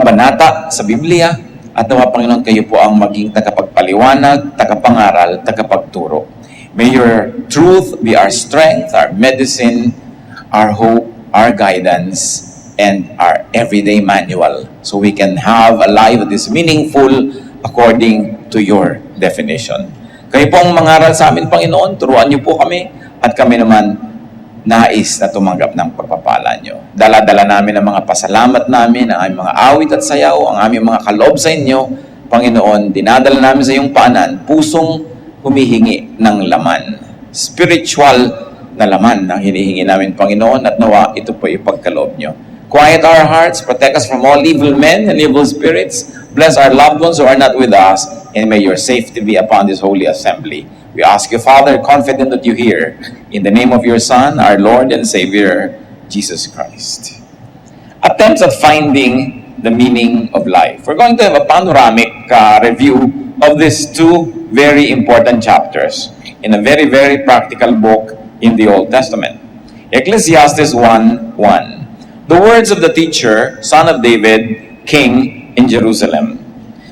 kabanata sa Biblia, at nawa, Panginoon, kayo po ang maging tagapagpaliwanag, tagapangaral, tagapagturo. May your truth be our strength, our medicine, our hope, our guidance, and our everyday manual, so we can have a life that is meaningful according to your definition. Kayo po ang mangaral sa amin, Panginoon, turuan niyo po kami, at kami naman nais na tumanggap ng pagpapala niyo. Dala-dala namin ang mga pasalamat namin, ang aming mga awit at sayaw, ang aming mga kaloob sa inyo, Panginoon, dinadala namin sa iyong paanan, pusong humihingi ng laman. Spiritual na laman ang hinihingi namin, Panginoon, at nawa ito po ipagkaloob niyo. Quiet our hearts, protect us from all evil men and evil spirits, bless our loved ones who are not with us, and may your safety be upon this holy assembly. We ask you, Father, confident that you hear, in the name of your Son, our Lord and Savior, Jesus Christ. Attempts at finding the meaning of life. We're going to have a panoramic review of these two very important chapters in a very, very practical book in the Old Testament. Ecclesiastes 1:1. The words of the teacher, son of David, king in Jerusalem.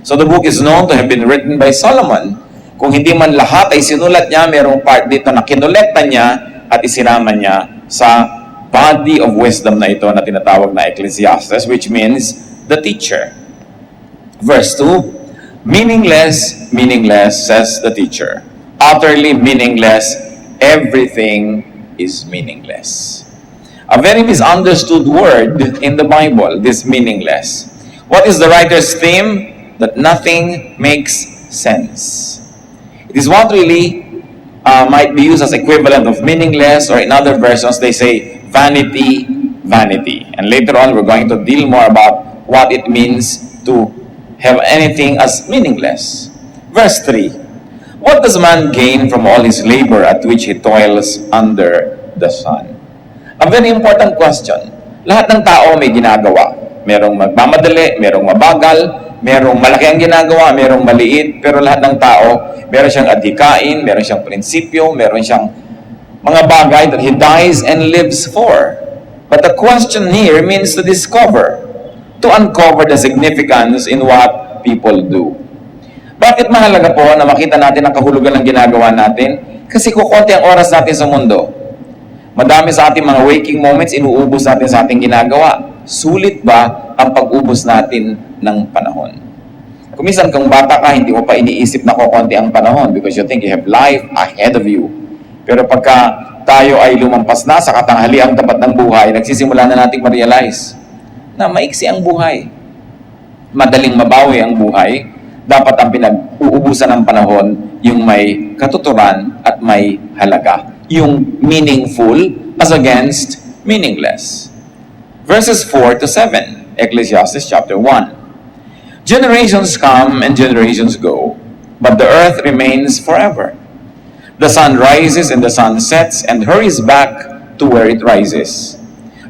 So the book is known to have been written by Solomon. Kung hindi man lahat ay sinulat niya, mayroong part dito na kinolekta niya at isinama niya sa body of wisdom na ito na tinatawag na Ecclesiastes, which means the teacher. Verse 2, meaningless, meaningless, says the teacher. Utterly meaningless, everything is meaningless. A very misunderstood word in the Bible, this meaningless. What is the writer's theme? That nothing makes sense. It is what really might be used as equivalent of meaningless, or in other versions they say vanity, vanity. And later on we're going to deal more about what it means to have anything as meaningless. Verse 3, what does man gain from all his labor at which he toils under the sun? A very important question. Lahat ng tao may ginagawa. Merong magmamadali, merong mabagal, merong malaki ang ginagawa, merong maliit, pero lahat ng tao, meron siyang adhikain, meron siyang prinsipyo, meron siyang mga bagay that he dies and lives for. But the question here means to discover, to uncover the significance in what people do. Bakit mahalaga po na makita natin ang kahulugan ng ginagawa natin? Kasi kukunti ang oras natin sa mundo. Madami sa ating mga waking moments, inuubos natin sa ating ginagawa. Sulit ba ang pag-ubos natin ng panahon? Kung minsan kung bata ka, hindi mo pa iniisip na kukunti ang panahon because you think you have life ahead of you. Pero pagka tayo ay lumampas na sa katanghaliang tapat ng buhay, nagsisimula na nating ma-realize na maiksi ang buhay. Madaling mabawi ang buhay. Dapat ang pinag-uubusan ng panahon yung may katuturan at may halaga. Yung meaningful as against meaningless. Verses 4 to 7, Ecclesiastes chapter 1. Generations come and generations go, but the earth remains forever. The sun rises and the sun sets and hurries back to where it rises.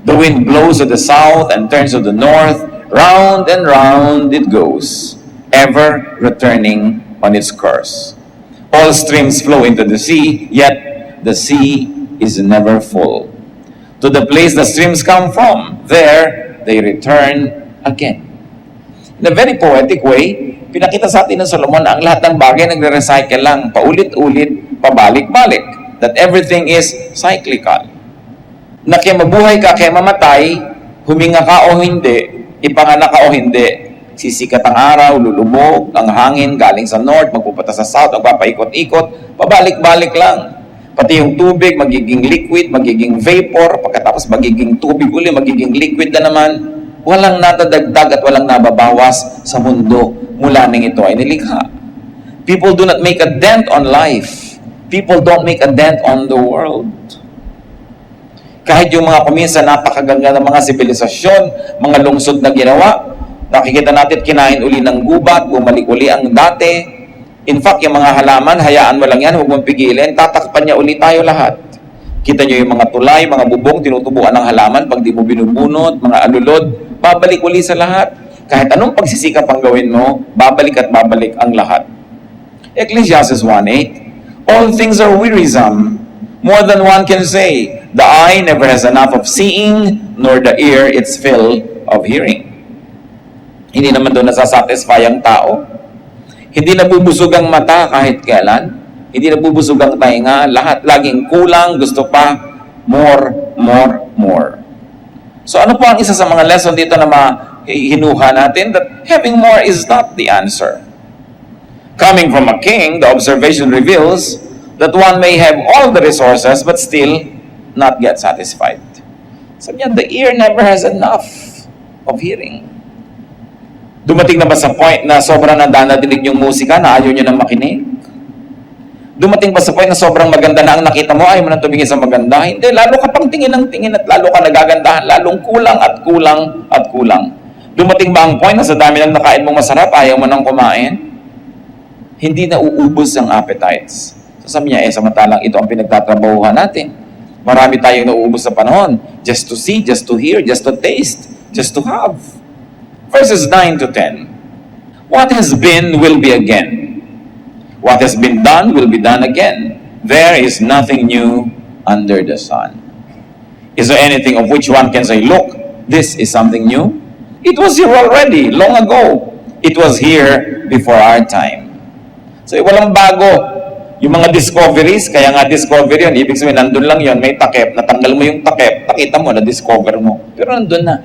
The wind blows to the south and turns to the north, round and round it goes, ever returning on its course. All streams flow into the sea, yet the sea is never full. To the place the streams come from, there they return again. In a very poetic way, pinakita sa atin ng Solomon na ang lahat ng bagay nagre-recycle lang, paulit-ulit, pabalik-balik. That everything is cyclical. Na kaya mabuhay ka, kaya mamatay, huminga ka o hindi, ipanganak ka o hindi, sisikat ang araw, lulubog, ang hangin galing sa north, magpupunta sa south, magpapaikot-ikot, pabalik-balik lang. Pati yung tubig, magiging liquid, magiging vapor, pagkatapos magiging tubig uli, magiging liquid na naman. Walang natadagdag at walang nababawas sa mundo mula nang ito ay nilikha. People do not make a dent on life. People don't make a dent on the world. Kahit yung mga kuminsan napakaganda ng mga sibilisasyon, mga lungsod na ginawa, nakikita natin kinain uli ng gubat, bumalik uli ang dati. In fact, yung mga halaman, hayaan mo lang yan, huwag mong pigilin, tatakpan niya uli tayo lahat. Kita niyo yung mga tulay, mga bubong, tinutubuan ng halaman, pag di mo binubunot, mga alulod, babalik uli sa lahat. Kahit anong pagsisikap ang gawin mo, babalik at babalik ang lahat. Ecclesiastes 1:8, all things are wearisome, more than one can say. The eye never has enough of seeing, nor the ear its fill of hearing. Hindi naman doon nasasatisfy ang tao. Hindi nabubusog ang mata kahit kailan. Hindi nabubusog ang tainga. Lahat laging kulang, gusto pa, more, more, more. So ano po ang isa sa mga lesson dito na hinuha natin? That having more is not the answer. Coming from a king, the observation reveals that one may have all the resources but still not get satisfied. Sabi niya, the ear never has enough of hearing. Dumating na ba sa point na sobrang nadadinig yung musika na ayaw nyo nang makinig? Dumating ba sa point na sobrang maganda na ang nakita mo, ayaw mo nang tumingin sa maganda? Hindi, lalo ka pang tingin ng tingin at lalo ka nagagandahan, lalong kulang at kulang at kulang. Dumating ba ang point na sa dami ng nakain mong masarap, ayaw mo nang kumain? Hindi na uubos ang appetites. So sabi niya, samantalang ito ang pinagtatrabahuhan natin. Marami tayong nauubos sa panahon. Just to see, just to hear, just to taste, just to have. Verses 9 to 10. What has been will be again. What has been done will be done again. There is nothing new under the sun. Is there anything of which one can say, look, this is something new? It was here already, long ago. It was here before our time. So walang bago. Yung mga discoveries, kaya nga discovery yun, ibig sabihin, nandun lang yun, may takip, natanggal mo yung takip, nakita mo, na-discover mo. Pero nandun na.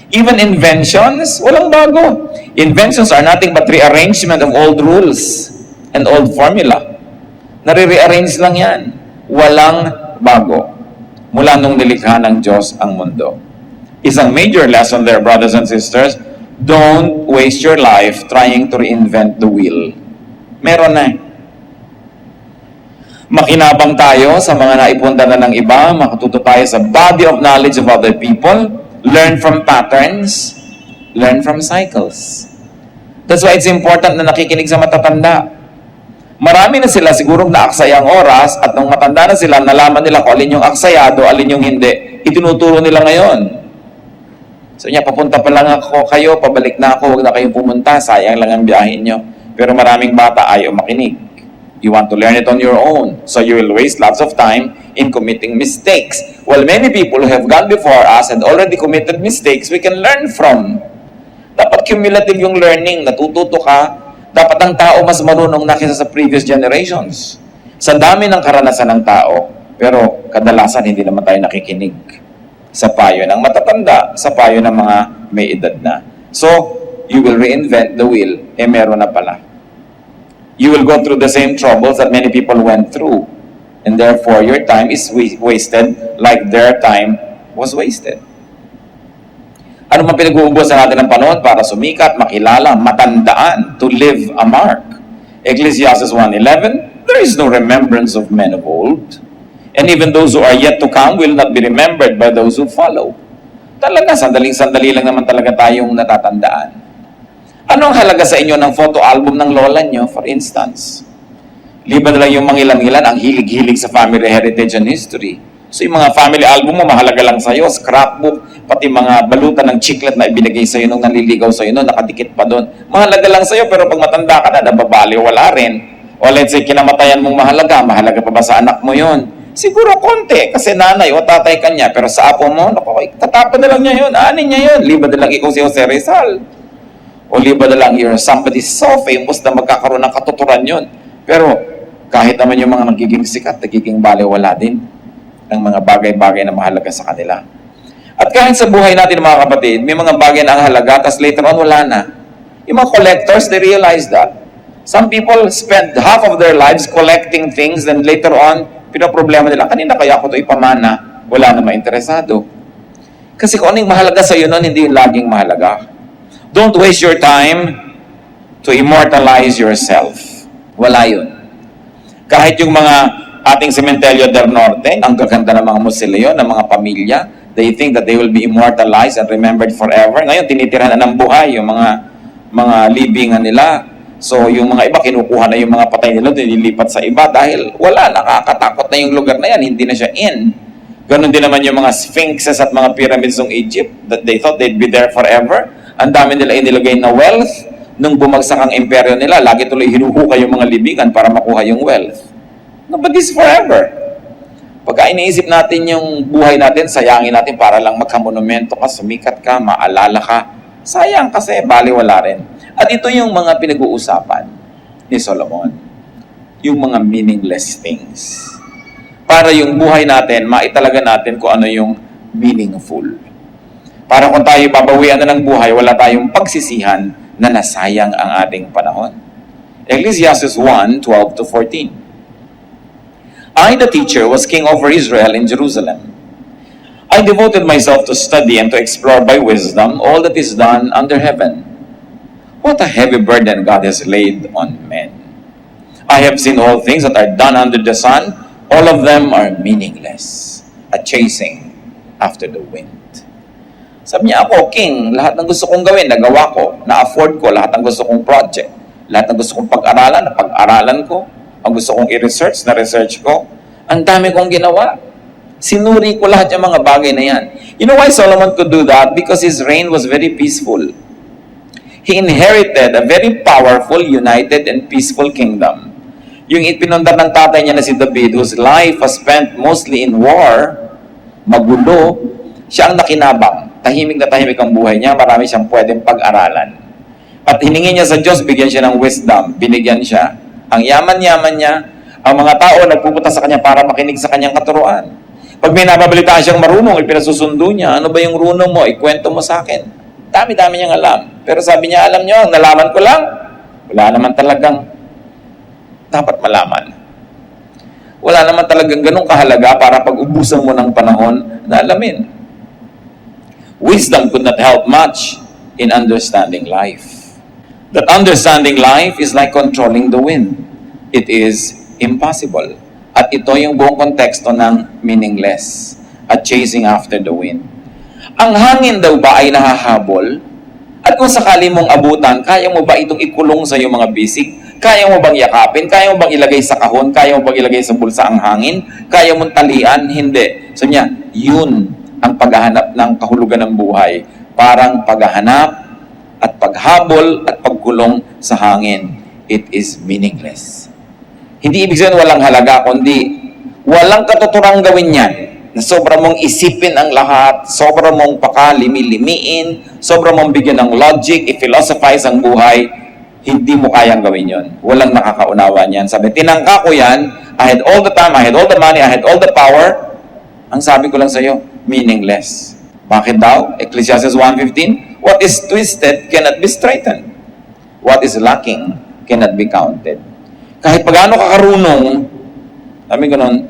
Even inventions, walang bago. Inventions are nothing but rearrangement of old rules and old formula. Nare-rearrange lang yan. Walang bago. Mula nung nilikha ng Diyos ang mundo. Isang major lesson there, brothers and sisters, don't waste your life trying to reinvent the wheel. Meron na eh. Makinabang tayo sa mga naipunda na ng iba, makatuto tayo sa body of knowledge of other people, learn from patterns, learn from cycles. That's why it's important na nakikinig sa matatanda. Marami na sila sigurong naaksaya ang oras at nung matanda na sila, nalaman nila kung alin yung aksayado, alin yung hindi. Itinuturo nila ngayon. So niya, papunta pa lang ako kayo, pabalik na ako, huwag na kayong pumunta, sayang lang ang biyahin nyo. Pero maraming bata ayaw makinig. You want to learn it on your own. So you will waste lots of time in committing mistakes. Well, many people who have gone before us and already committed mistakes, we can learn from. Dapat cumulative yung learning. Natututo ka. Dapat ang tao mas marunong na kaysa sa previous generations. Sa dami ng karanasan ng tao, pero kadalasan hindi naman tayo nakikinig sa payo ng matatanda, sa payo ng mga may edad na. So, you will reinvent the wheel. Meron na pala. You will go through the same troubles that many people went through. And therefore, your time is wasted like their time was wasted. Ano man pinag-uubusan natin ng panahon para sumikat, makilala, matandaan, to leave a mark? Ecclesiastes 1:11, there is no remembrance of men of old. And even those who are yet to come will not be remembered by those who follow. Talaga, sandaling-sandali lang naman talaga tayong natatandaan. Anong halaga sa inyo ng photo album ng lola nyo, for instance? Liban na lang yung mangilan-ngilan, ang hilig-hilig sa family heritage and history. So yung mga family album mo, mahalaga lang sa'yo, scrapbook, pati mga balutan ng chiclet na ibinigay sa'yo nung nanliligaw sa'yo nung nakadikit pa doon. Mahalaga lang sa'yo, pero pag matanda ka na, nababali, wala rin. O let's say, kinamatayan mong mahalaga pa ba sa anak mo yon? Siguro konti, kasi nanay o tatay ka niya, pero sa apo mo, tatapon na lang niya yun, aanin niya yun. Liban na lang ikaw si Jose Rizal. O liba na lang you're somebody so famous na magkakaroon ng katuturan yun. Pero kahit naman yung mga nagiging sikat, nagiging baliwala din ng mga bagay-bagay na mahalaga sa kanila. At kahit sa buhay natin mga kapatid, may mga bagay na ang halaga, tapos later on wala na. Yung mga collectors, they realize that. Some people spend half of their lives collecting things, then later on, pinaproblema nila, kanina kaya ako ito ipamana, wala na mainteresado. Kasi kung ano yung mahalaga sa iyo nun, hindi yung laging mahalaga. Don't waste your time to immortalize yourself. Wala yun. Kahit yung mga ating Cementerio del Norte, ang gaganda ng mga musilyo, ng mga pamilya, they think that they will be immortalized and remembered forever. Ngayon, tinitirahan na ng buhay yung mga libingan nila. So, yung mga iba, kinukuha na yung mga patay nila, nililipat sa iba dahil wala, nakakatakot na yung lugar na yan, hindi na siya in. Ganon din naman yung mga sphinxes at mga pyramids ng Egypt, that they thought they'd be there forever. Ang dami nila inilagay na wealth. Nung bumagsak ang imperyo nila, lagi tuloy hinuhukay yung mga libingan para makuha yung wealth. No, but this is forever. Pagka iniisip natin yung buhay natin, sayangin natin para lang magkamonumento ka, sumikat ka, maalala ka Sayang kasi baliwala rin. At ito yung mga pinag-uusapan ni Solomon. Yung mga meaningless things. Para yung buhay natin, maitalaga natin kung ano yung meaningful. Para kung tayo babawian na ng buhay, wala tayong pagsisihan na nasayang ang ating panahon. Ecclesiastes 1:12-14. I, the teacher, was king over Israel in Jerusalem. I devoted myself to study and to explore by wisdom all that is done under heaven. What a heavy burden God has laid on men. I have seen all things that are done under the sun. All of them are meaningless, a chasing after the wind. Sabi niya, ako, king, lahat ng gusto kong gawin, nagawa ko, na-afford ko, lahat ng gusto kong project, lahat ng gusto kong pag-aralan, napag-aralan ko, ang gusto kong i-research, na-research ko, ang dami kong ginawa. Sinuri ko lahat yung mga bagay na yan. You know why Solomon could do that? Because his reign was very peaceful. He inherited a very powerful, united, and peaceful kingdom. Yung ipinundar ng tatay niya na si David, whose life was spent mostly in war, magulo, siya ang nakinabang. Tahimik na tahimik ang buhay niya, marami siyang pwedeng pag-aralan. At hiningi niya sa Diyos, bigyan siya ng wisdom, binigyan siya. Ang yaman-yaman niya, ang mga tao nagpupunta sa kanya para makinig sa kanyang katuruan. Pag may nababalitaan siyang marunong, ipinasusundo niya, ano ba yung runong mo? Ikwento mo sa akin. Dami-dami niyang alam. Pero sabi niya, alam niyo, ang nalaman ko lang, wala naman talagang dapat malaman. Wala naman talagang ganong kahalaga para pag-ubusan mo ng panahon na alamin. Wisdom could not help much in understanding life. That understanding life is like controlling the wind. It is impossible. At ito yung buong konteksto ng meaningless at chasing after the wind. Ang hangin daw ba ay nahahabol? At kung sakali mong abutan, kaya mo ba itong ikulong sa iyong mga bisig? Kaya mo bang yakapin? Kaya mo bang ilagay sa kahon? Kaya mo bang ilagay sa bulsa ang hangin? Kaya mong talian? Hindi. So niya, yun ang paghahanap ng kahulugan ng buhay. Parang paghahanap at paghabol at pagkulong sa hangin. It is meaningless. Hindi ibig sabihin walang halaga, kundi walang katuturang gawin yan. Na sobra mong isipin ang lahat, sobra mong pakalimi-limiin, sobra mong bigyan ng logic, i-philosophize ang buhay, hindi mo kayang gawin yon. Walang nakakaunawa niyan. Sabi, tinangka ko yan, I had all the time, I had all the money, I had all the power. Ang sabi ko lang sa iyo, meaningless. Bakit daw? Ecclesiastes 1:15, what is twisted cannot be straightened. What is lacking cannot be counted. Kahit pagano ka karunong, sabi ganun,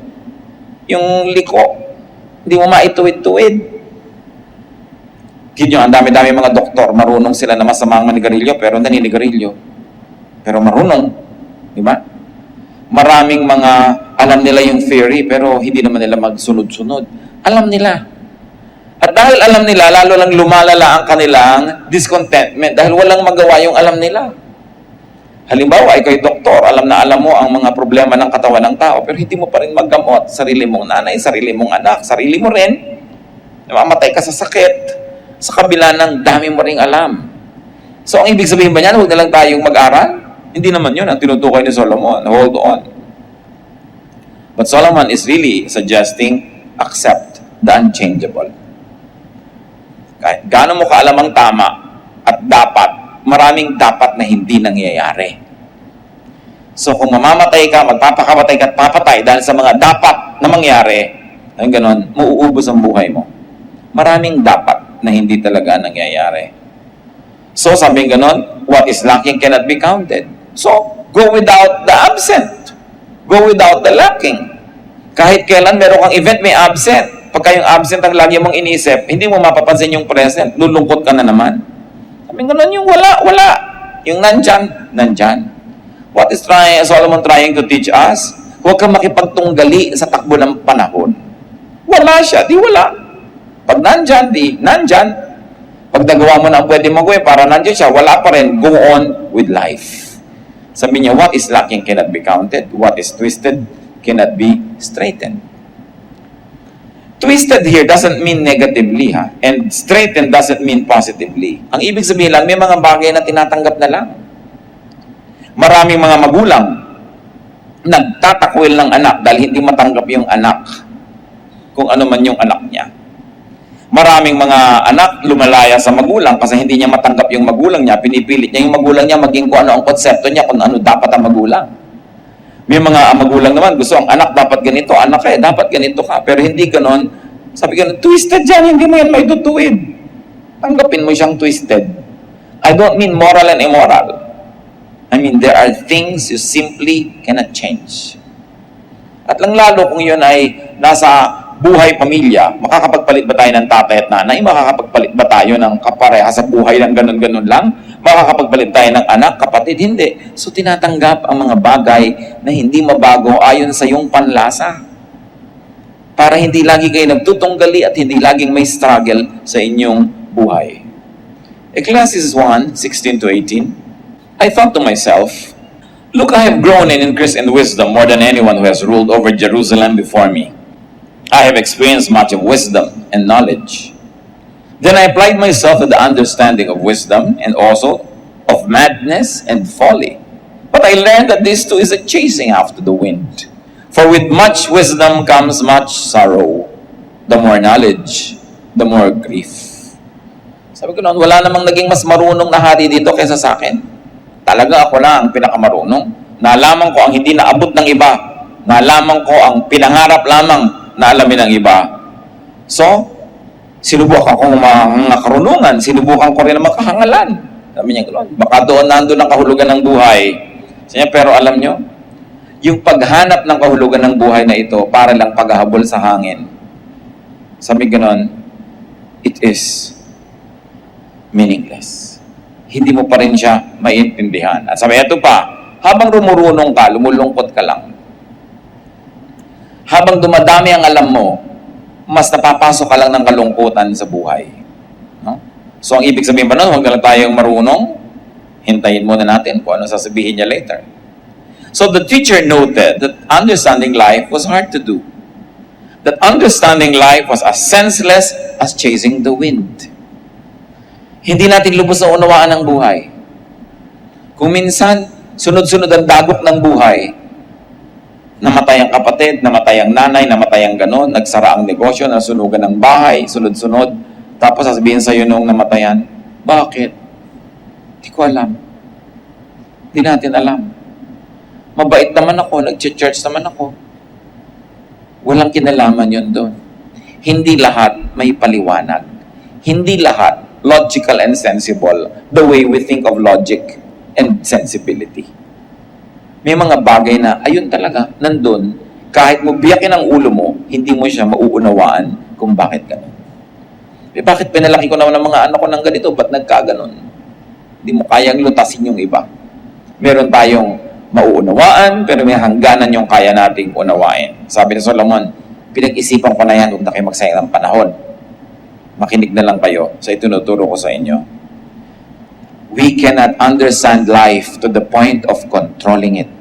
yung liko, hindi mo maituwid-tuwid. Kinyo, ang dami-dami mga doktor, marunong sila na masamang manigarilyo, pero naninigarilyo. Pero marunong, di ba? Maraming mga, alam nila yung theory, pero hindi naman nila magsunod-sunod. Alam nila. At dahil alam nila, lalo lang lumalala ang kanilang discontentment, dahil walang magawa yung alam nila. Halimbawa, ikaw'y doktor, alam na alam mo ang mga problema ng katawan ng tao, pero hindi mo pa rin maggamot. Sarili mong nanay, sarili mong anak, sarili mo rin. Namamatay ka sa sakit, sa kabila ng dami mo ring alam. So, ang ibig sabihin ba niyan, huwag na lang tayong mag-aral? Hindi naman yun ang tinutukoy ni Solomon. Hold on. But Solomon is really suggesting, accept the unchangeable. Kahit gaano mo kaalam ang tama at dapat, maraming dapat na hindi nangyayari. So kung mamamatay ka, magpapakamatay ka at papatay dahil sa mga dapat na mangyari, ay ganon, mauubos ang buhay mo. Maraming dapat na hindi talaga nangyayari. So sabi ganon, what is lacking cannot be counted. So go without the absent. Go without the lacking. Kahit kailan meron kang event, may absent. Pagka yung absent ang lagi mong iniisip, hindi mo mapapansin yung present. Lulungkot ka na naman. Sabi ganun, yung wala. Yung nandyan. What is Solomon trying to teach us? Huwag kang makipagtunggali sa takbo ng panahon. Wala siya, di wala. Pag nandyan, di nandyan. Pag nagawa mo na ang pwede magawin para nandyan siya, wala pa rin. Go on with life. Sabi niya, what is lacking cannot be counted. What is twisted cannot be straightened. Twisted here doesn't mean negatively, ha? And straightened doesn't mean positively. Ang ibig sabihin lang, may mga bagay na tinatanggap na lang. Maraming mga magulang nagtatakwil ng anak dahil hindi matanggap yung anak kung ano man yung anak niya. Maraming mga anak lumalaya sa magulang kasi hindi niya matanggap yung magulang niya. Pinipilit niya yung magulang niya maging kung ano ang konsepto niya, kung ano dapat ang magulang. May mga magulang naman, gusto ang anak dapat ganito, anak dapat ganito ka. Pero hindi ganon. Sabi ganon, twisted yan, hindi mo yan may tutuwid. Tanggapin mo siyang twisted. I don't mean moral and immoral. I mean, there are things you simply cannot change. At lang lalo kung yun ay nasa buhay pamilya, makakapagpalit ba tayo ng tatay at nanay? Makakapagpalit ba tayo ng kapareha sa buhay ng ganun-ganun lang? Makakapagpalit tayo ng anak, kapatid? Hindi. So tinatanggap ang mga bagay na hindi mabago ayon sa iyong panlasa. Para hindi lagi kayo nagtutunggali at hindi laging may struggle sa inyong buhay. Ecclesiastes 1:16-18, I thought to myself, look, I have grown and increased in wisdom more than anyone who has ruled over Jerusalem before me. I have experienced much of wisdom and knowledge. Then I applied myself to the understanding of wisdom and also of madness and folly. But I learned that this too is a chasing after the wind. For with much wisdom comes much sorrow. The more knowledge, the more grief. Sabi ko noon, wala namang naging mas marunong na hari dito kaysa sa akin. Talaga ako lang ang pinakamarunong. Nalaman ko ang hindi naabot ng iba. Nalaman ko ang pinangarap lamang na alamin ng iba. So, sinubukan ko mga karunungan, sinubukan ko rin ang makahangalan. Sabi niya gano'n, baka doon nandun ang kahulugan ng buhay. Sabi niya, pero alam niyo, yung paghanap ng kahulugan ng buhay na ito, para lang paghahabol sa hangin. Sabi gano'n, it is meaningless. Hindi mo pa rin siya maintindihan. At sabi, ito pa, habang rumurunong ka, lumulungkot ka lang. Habang dumadami ang alam mo, mas napapasok ka lang ng kalungkutan sa buhay. No? So, ang ibig sabihin ba nun, huwag lang tayong marunong, hintayin muna natin kung ano sasabihin niya later. So, the teacher noted that understanding life was hard to do. That understanding life was as senseless as chasing the wind. Hindi natin lubos na unawaan ang buhay. Kung minsan, sunod-sunod ang dagok ng buhay, namatay ang kapatid, namatay ang nanay, namatay ang ganon, nagsara ang negosyo, nasunugan ng bahay, sunod-sunod. Tapos sasabihin sa'yo nung namatayan, bakit? Hindi ko alam. Hindi natin alam. Mabait naman ako, nag-church naman ako. Walang kinalaman yun doon. Hindi lahat may paliwanag. Hindi lahat logical and sensible the way we think of logic and sensibility. May mga bagay na, ayun talaga, nandun, kahit mo biyakin ang ulo mo, hindi mo siya mauunawaan kung bakit ganun. Bakit pinalaki ko naman ng mga anak ko ng ganito, ba't nagkaganon? Hindi mo kayang lutasin yung iba. Meron tayong mauunawaan, pero may hangganan yung kaya nating unawain. Sabi ni Solomon, pinag-isipan ko na yan, huwag na kayo magsayang ng panahon. Makinig na lang kayo sa itinuturo ko sa inyo. We cannot understand life to the point of controlling it.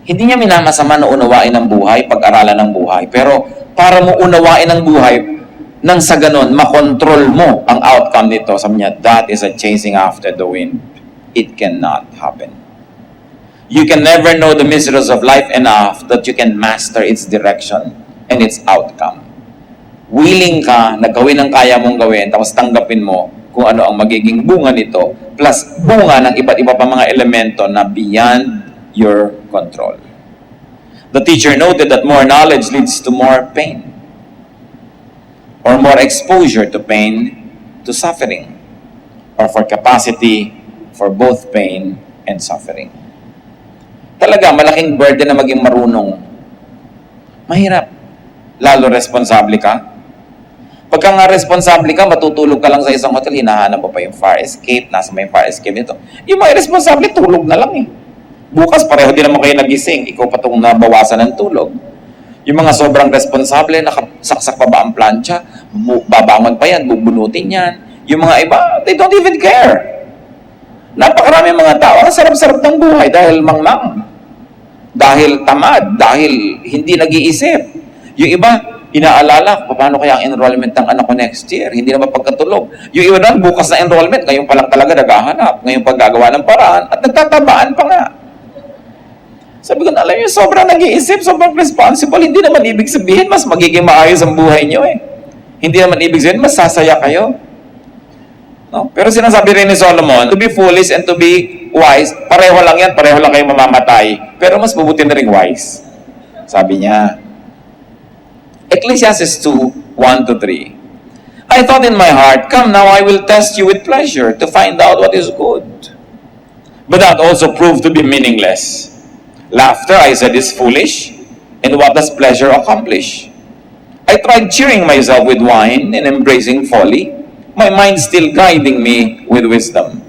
Hindi niya minamasama na unawain ang buhay, pag-aralan ng buhay. Pero para mo unawain ang buhay, nang sa ganon, makontrol mo ang outcome nito. Sabi niya, that is a chasing after the wind. It cannot happen. You can never know the mysteries of life enough that you can master its direction and its outcome. Willing ka na gawin ang kaya mong gawin, tapos tanggapin mo kung ano ang magiging bunga nito, plus bunga ng iba't iba pa mga elemento na beyond your control. The teacher noted that more knowledge leads to more pain, or more exposure to pain, to suffering, or for capacity for both pain and suffering. Talaga, malaking burden na maging marunong. Mahirap. Lalo responsable ka. Pagka nga responsable ka, matutulog ka lang sa isang hotel, hinahanap mo pa yung fire escape, nasa may fire escape nito. Yung mga irresponsible, tulog na lang eh. Bukas, pareho din naman kayo nagising, ikaw pa itong nabawasan ng tulog. Yung mga sobrang responsable, nakasaksak pa ba ang plancha, babangon pa yan, bubunutin yan. Yung mga iba, they don't even care. Napakarami mga tao, ang sarap-sarap ng buhay dahil mangmang. Dahil tamad, dahil hindi nag-iisip. Yung iba, inaalala, paano kaya ang enrollment ng anak ko next year? Hindi na mapagkatulog. Yung iba na, bukas na enrollment, ngayon pa lang talaga naghahanap, ngayon paggagawa ng paraan, at nagtatabaan pa nga. Sabi ko, alam niyo, sobrang nag-iisip, sobrang responsible, hindi naman ibig sabihin, mas magiging maayos ang buhay niyo eh. Hindi naman ibig sabihin, masasaya kayo. No? Pero sinasabi rin ni Solomon, to be foolish and to be wise, pareho lang yan, pareho lang kayo mamamatay. Pero mas mabuti na rin wise. Sabi niya. Ecclesiastes 2, 1-3. I thought in my heart, come now, I will test you with pleasure to find out what is good. But that also proved to be meaningless. Laughter, I said, is foolish, and what does pleasure accomplish? I tried cheering myself with wine and embracing folly, my mind still guiding me with wisdom.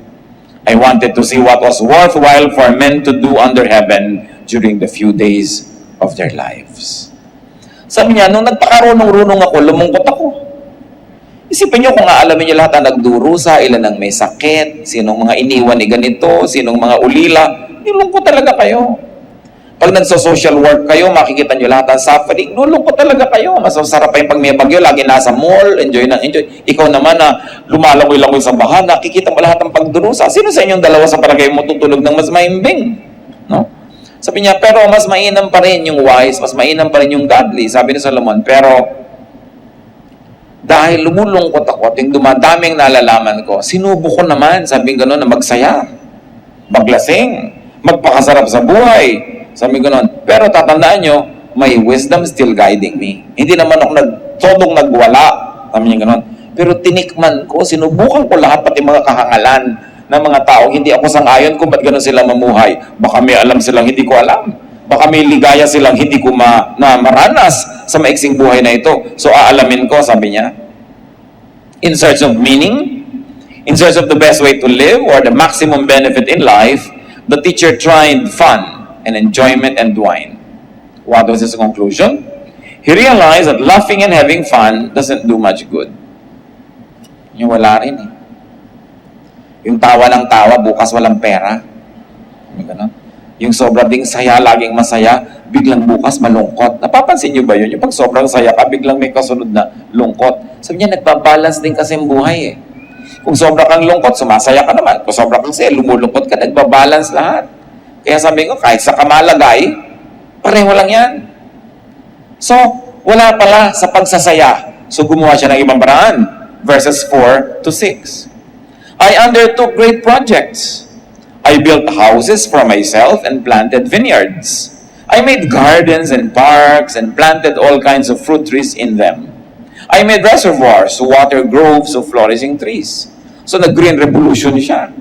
I wanted to see what was worthwhile for men to do under heaven during the few days of their lives. Sabi niya, nung nagpakarunong-runong ako, lumungkot ako. Isipin niyo kung aalamin niyo lahat ang nagdurusa, ilan ang may sakit, sinong mga iniwan ni ganito, sinong mga ulila, nilungkot talaga kayo. Pag nagso-social work kayo, makikita niyo lahat ang suffering, nilungkot talaga kayo. Mas masarap pa yung pag may bagyo, lagi nasa mall, enjoy na enjoy. Ikaw naman na lumalangoy-langoy sa baha, nakikita mo lahat ng pagdurusa. Sino sa inyong dalawa sa palagay mo tutulog ng mas maimbing? No? Sabi niya, pero mas mainam pa rin yung wise, mas mainam pa rin yung godly. Sabi ni Solomon, pero dahil lumulungkot ako at yung dumadaming nalalaman ko, sinubo ko naman, sabi gano'n, na magsaya, maglasing, magpakasarap sa buhay. Sabi gano'n, pero tatandaan nyo, may wisdom still guiding me. Hindi naman ako todong nagwala. Sabi niya gano'n. Pero tinikman ko, sinubukan ko lahat, pati mga kahangalan ng mga tao. Hindi ako sang-ayon kung ba't gano'n sila mamuhay. Baka may alam silang hindi ko alam. Baka may ligaya silang hindi ko maranas sa maiksing buhay na ito. So aalamin ko, sabi niya, in search of meaning, in search of the best way to live or the maximum benefit in life, the teacher tried fun and enjoyment and wine. What was his conclusion? He realized that laughing and having fun doesn't do much good. Yung wala rin eh. Yung tawa ng tawa, bukas walang pera. Yung gano'n. Yung sobrang ding saya, laging masaya, biglang bukas malungkot. Napapansin niyo ba yun? Yung pag sobrang saya ka, biglang may kasunod na lungkot. Sabi niya, nagbabalance din kasi ang buhay eh. Kung sobra kang lungkot, sumasaya ka naman. Kung sobra kang saya, lumulungkot ka, nagbabalance lahat. Kaya sabi ko, kahit sa kamalagay, pareho lang yan. So, wala pala sa pagsasaya. So, gumawa siya ng ibang paraan. Verses 4-6. I undertook great projects. I built houses for myself and planted vineyards. I made gardens and parks and planted all kinds of fruit trees in them. I made reservoirs to water groves of flourishing trees. So nag-green revolution siya.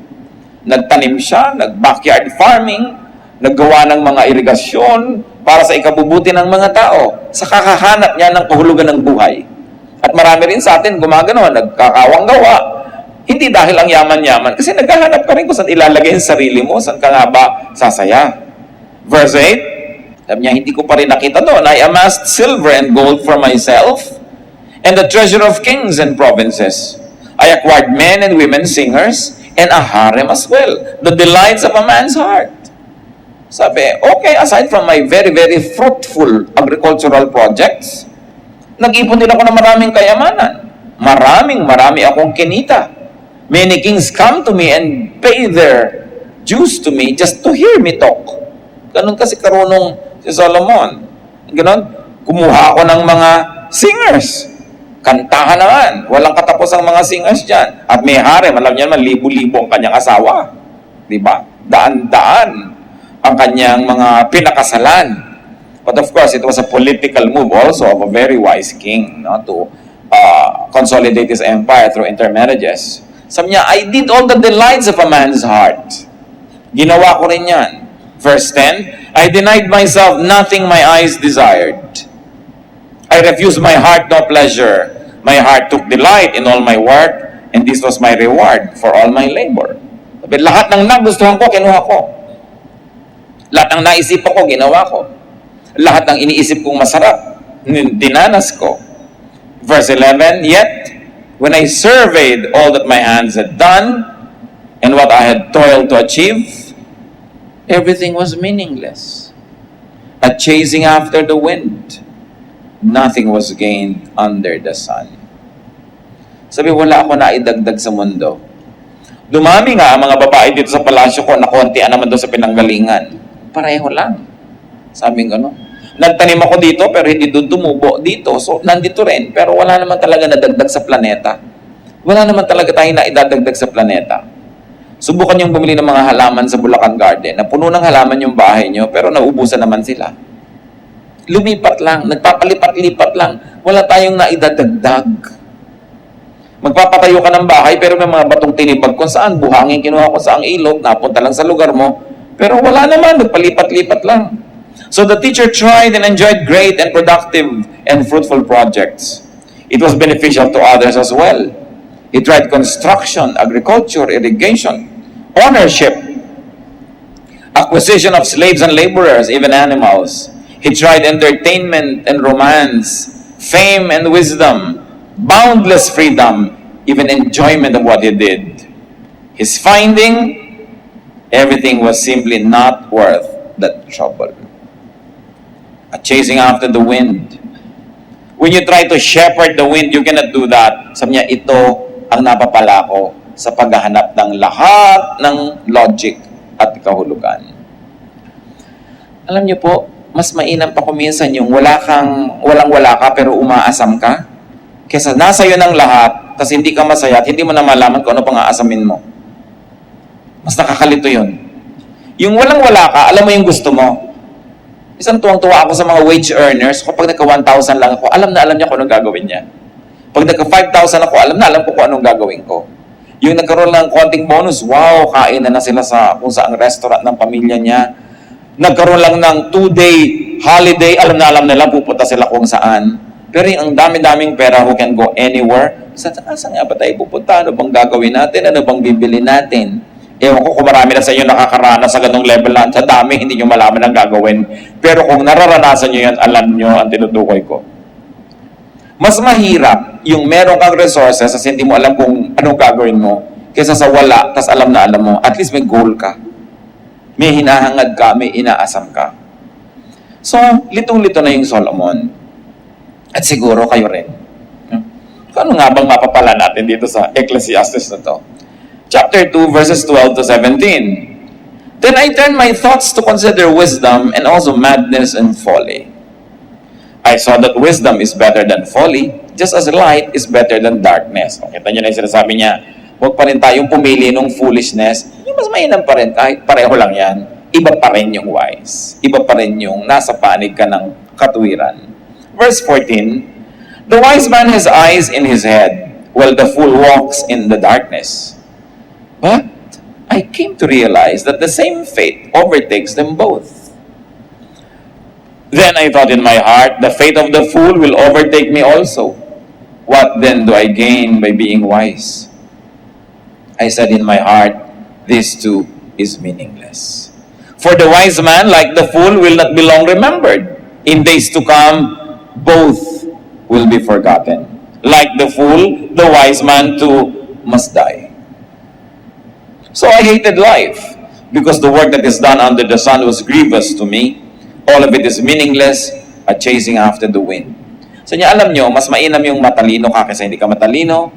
Nagtanim siya, nag-backyard farming, naggawa ng mga irigasyon para sa ikabubuti ng mga tao sa kakahanap niya ng kahulugan ng buhay. At marami rin sa atin gumagano, nagkakawang gawa. Hindi dahil ang yaman-yaman, kasi naghahanap ka rin kung saan ilalagay ang sarili mo, saan ka nga ba sasaya. Verse 8, sabi niya, hindi ko pa rin nakita doon, I amassed silver and gold for myself, and the treasure of kings and provinces. I acquired men and women singers, and a harem as well, the delights of a man's heart. Sabi, okay, aside from my very, very fruitful agricultural projects, nag-ipon din ako ng maraming kayamanan. Marami akong kinita. Many kings come to me and pay their dues to me just to hear me talk. Ganun kasi karunong si Solomon. Ganun, kumuha ako ng mga singers. Kantahan naman. Walang katapos ang mga singers dyan. At may harem, alam niyo naman, libo-libo ang kanyang asawa. Diba? Daan-daan ang kanyang mga pinakasalan. But of course, it was a political move also of a very wise king, no, to consolidate his empire through intermarriages. Sabi niya, I did all the delights of a man's heart. Ginawa ko rin yan. Verse 10, I denied myself nothing my eyes desired. I refused my heart no pleasure. My heart took delight in all my work, and this was my reward for all my labor. Sabi, lahat ng nagustuhan ko, kinuha ko. Lahat ng naisipan ko, ginawa ko. Lahat ng iniisip kong masarap, dinanas ko. Verse 11, yet, when I surveyed all that my hands had done, and what I had toiled to achieve, everything was meaningless. A chasing after the wind, nothing was gained under the sun. Sabi, wala ako na idagdag sa mundo. Dumami nga ang mga babae dito sa palasyo ko na kontian naman doon sa pinanggalingan. Pareho lang. Sabi ko, no? Nagtanim ako dito, pero hindi doon tumubo dito. So, nandito rin. Pero wala naman talaga nadagdag sa planeta. Wala naman talaga tayong naidadagdag sa planeta. Subukan yung bumili ng mga halaman sa Bulacan Garden na puno ng halaman yung bahay nyo, pero naubusan naman sila. Lumipat lang, nagpapalipat-lipat lang. Wala tayong naidadagdag. Magpapatayo ka ng bahay, pero may mga batong tinibag kung saan, buhangin kinuha ko sa ang ilog, napunta lang sa lugar mo, pero wala naman, nagpalipat-lipat lang. So the teacher tried and enjoyed great and productive and fruitful projects. It was beneficial to others as well. He tried construction, agriculture, irrigation, ownership, acquisition of slaves and laborers, even animals. He tried entertainment and romance, fame and wisdom, boundless freedom, even enjoyment of what he did. His finding, everything was simply not worth the trouble. Chasing after the wind. When you try to shepherd the wind, you cannot do that. Sabi niya, ito ang napapala ko sa paghahanap ng lahat ng logic at kahulugan. Alam niyo po, mas mainam pa kuminsan yung walang-wala ka pero umaasam ka, kesa nasa iyo ng lahat, kasi hindi ka masaya at hindi mo na malaman kung ano pang aasamin mo. Mas nakakalito yun. Yung walang-wala ka, alam mo yung gusto mo. Isang tuwang-tuwa ako sa mga wage earners. Kapag nagka 1,000 lang ako, alam na alam niya kung anong gagawin niya. Pag nagka 5,000 ako, alam na alam ko kung anong gagawin ko. Yung nagkaroon ng konting bonus, wow, kain na sila sa kung saang restaurant ng pamilya niya. Nagkaroon lang ng 2-day holiday, alam na alam nila, pupunta sila kung saan. Pero yung ang dami-daming pera who can go anywhere, saan nga ba tayo pupunta? Ano bang gagawin natin? Ano bang bibili natin? Ewan ko kung marami na sa inyo nakakaranas sa ganung level na sa dami, hindi nyo malaman ang gagawin. Pero kung nararanasan nyo yan, alam nyo ang tinutukoy ko. Mas mahirap yung meron kang resources kasi hindi mo alam kung anong gagawin mo kaysa sa wala, tas alam na alam mo. At least may goal ka. May hinahangad ka, may inaasam ka. So, litong-lito na yung Solomon. At siguro kayo rin. Ano nga bang mapapala natin dito sa Ecclesiastes na to? Chapter 2, verses 12 to 17. Then I turned my thoughts to consider wisdom and also madness and folly. I saw that wisdom is better than folly, just as light is better than darkness. O, kita nyo na yung sinasabi niya, huwag pa rin tayong pumili ng foolishness. Yung mas mainam pa rin, kahit pareho lang yan, iba pa rin yung wise. Iba pa rin yung nasa panig ka ng katuwiran. Verse 14, the wise man has eyes in his head, while the fool walks in the darkness. But I came to realize that the same fate overtakes them both. Then I thought in my heart, the fate of the fool will overtake me also. What then do I gain by being wise? I said in my heart, this too is meaningless. For the wise man, like the fool, will not be long remembered. In days to come, both will be forgotten. Like the fool, the wise man too must die. So I hated life, because the work that is done under the sun was grievous to me. All of it is meaningless, a chasing after the wind. So niya, alam nyo, mas mainam yung matalino ka kaysa hindi ka matalino,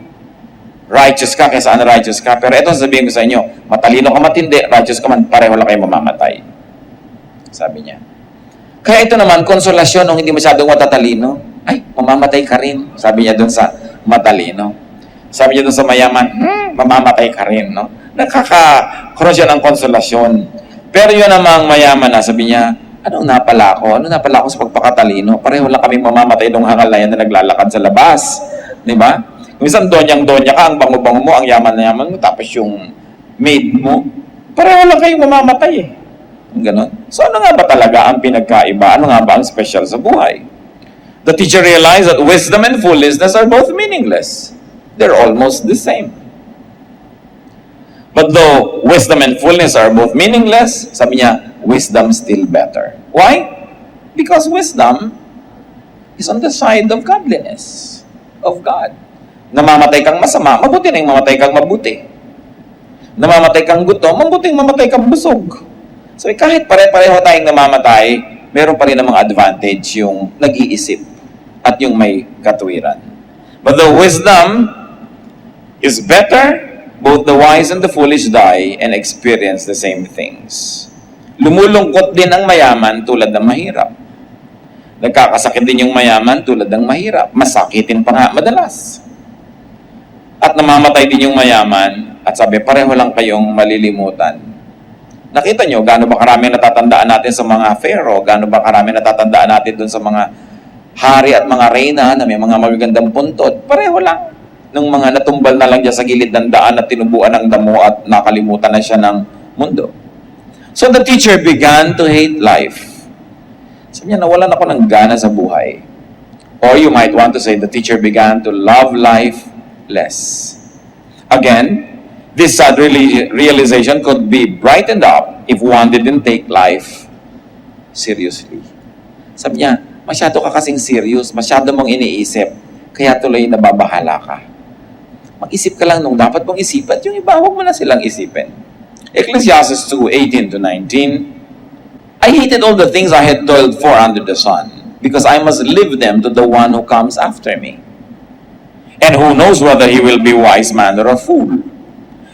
righteous ka kaysa unrighteous ka. Pero ito sabihin ko sa inyo, matalino ka matindi, righteous ka man, pareho lang kayo mamamatay. Sabi niya. Kaya ito naman, konsolasyon nung hindi masyadong matatalino, ay, mamamatay ka rin. Sabi niya dun sa matalino. Sabi niya dun sa mayaman, mamamatay ka rin, no? Nakakaroon siya ng konsolasyon. Pero yun namang mayaman na, sabi niya, anong napala ko? Ano napala ko sa pagpakatalino? Pareho lang kaming mamamatay nung hangal na yan na naglalakad sa labas. Di ba? Kung isang donyang-donya ka, ang bango-bango mo, ang yaman na yaman mo, tapos yung maid mo, pareho lang kayong mamamatay eh. Ganon. So ano nga ba talaga ang pinagkaiba? Ano nga ba ang special sa buhay? The teacher realized that wisdom and foolishness are both meaningless. They're almost the same. But though wisdom and foolishness are both meaningless, sabi niya, wisdom still better. Why? Because wisdom is on the side of godliness, of God. Namamatay kang masama, mabuti na yung mamatay kang mabuti. Namamatay kang gutom, mabuti yung mamatay kang busog. So kahit pare-pareho tayong namamatay, meron pa rin namang advantage yung nag-iisip at yung may katuwiran. But the wisdom is better, both the wise and the foolish die and experience the same things. Lumulungkot din ang mayaman tulad ng mahirap. Nagkakasakit din yung mayaman tulad ng mahirap. Masakitin pa nga madalas. At namamatay din yung mayaman at sabi, pareho lang kayong malilimutan. Nakita nyo, gaano ba karami natatandaan natin sa mga pharaoh? Gaano ba karami natatandaan natin dun sa mga hari at mga reyna na may mga magagandang puntod? Pareho lang. Nung mga natumbal na lang dyan sa gilid ng daan at tinubuan ng damo at nakalimutan na siya ng mundo. So the teacher began to hate life. Sabi niya, nawalan ako ng gana sa buhay. Or you might want to say, the teacher began to love life less. Again, this sad realization could be brightened up if one didn't take life seriously. Sabi niya, masyado ka kasing serious, masyado mong iniisip, kaya tuloy nababahala ka. Mag-isip ka lang nung dapat mong isipan, yung iba, huwag mo na silang isipin. Ecclesiastes 2:18-19, I hated all the things I had toiled for under the sun, because I must leave them to the one who comes after me. And who knows whether he will be wise man or a fool.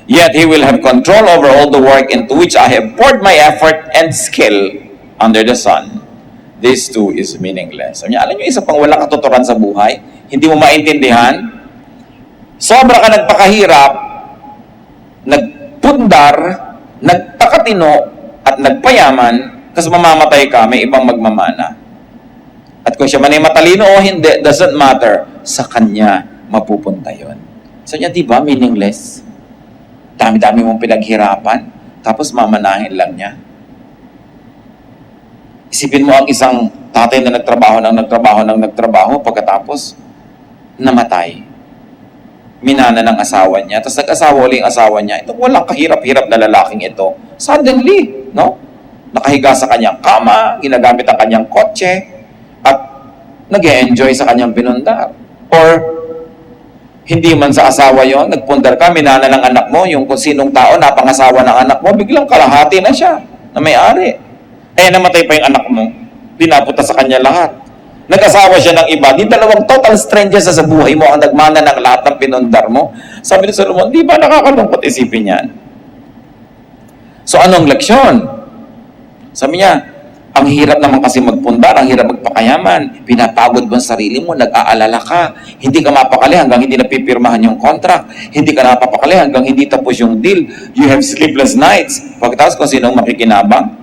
Yet he will have control over all the work into which I have poured my effort and skill under the sun. This too is meaningless. Sabi niya, alam niyo, isa pang walang katuturan sa buhay, hindi mo maintindihan, sobra ka nagpakahirap, nagpundar, nagtakatino, at nagpayaman, kasi mamamatay ka, may ibang magmamana. At kung siya man ay matalino o hindi, doesn't matter, sa kanya mapupunta yon. So niya, di ba, meaningless? Dami-dami mong pinaghirapan, tapos mamanahin lang niya. Isipin mo ang isang tatay na nagtrabaho, pagkatapos namatay. Minana ng asawa niya, tapos nag-asawa ulit ang asawa niya. Itong walang kahirap-hirap na lalaking ito, suddenly, no? Nakahiga sa kanyang kama, ginagamit ang kanyang kotse, at nag-e-enjoy sa kanyang pinundar. Or, hindi man sa asawa yon, nagpundar ka, minana ng anak mo, yung kung sinong tao, napangasawa ng anak mo, biglang kalahati na siya, na may-ari. Kaya namatay pa yung anak mo, dinapunta sa kanya lahat. Nag-asawa siya ng iba, di dalawang total strangers sa buhay mo ang nagmana ng lahat ng pinundar mo. Sabi ni Solomon, di ba nakakalungkot isipin yan? So anong leksyon? Sabi niya, ang hirap naman kasi magpundar, ang hirap magpakayaman, pinapagod mo ang sarili mo, nag-aalala ka, hindi ka mapakali hanggang hindi napipirmahan yung contract, hindi ka napapakali hanggang hindi tapos yung deal, you have sleepless nights. Pagkatapos kung sinong makikinabang,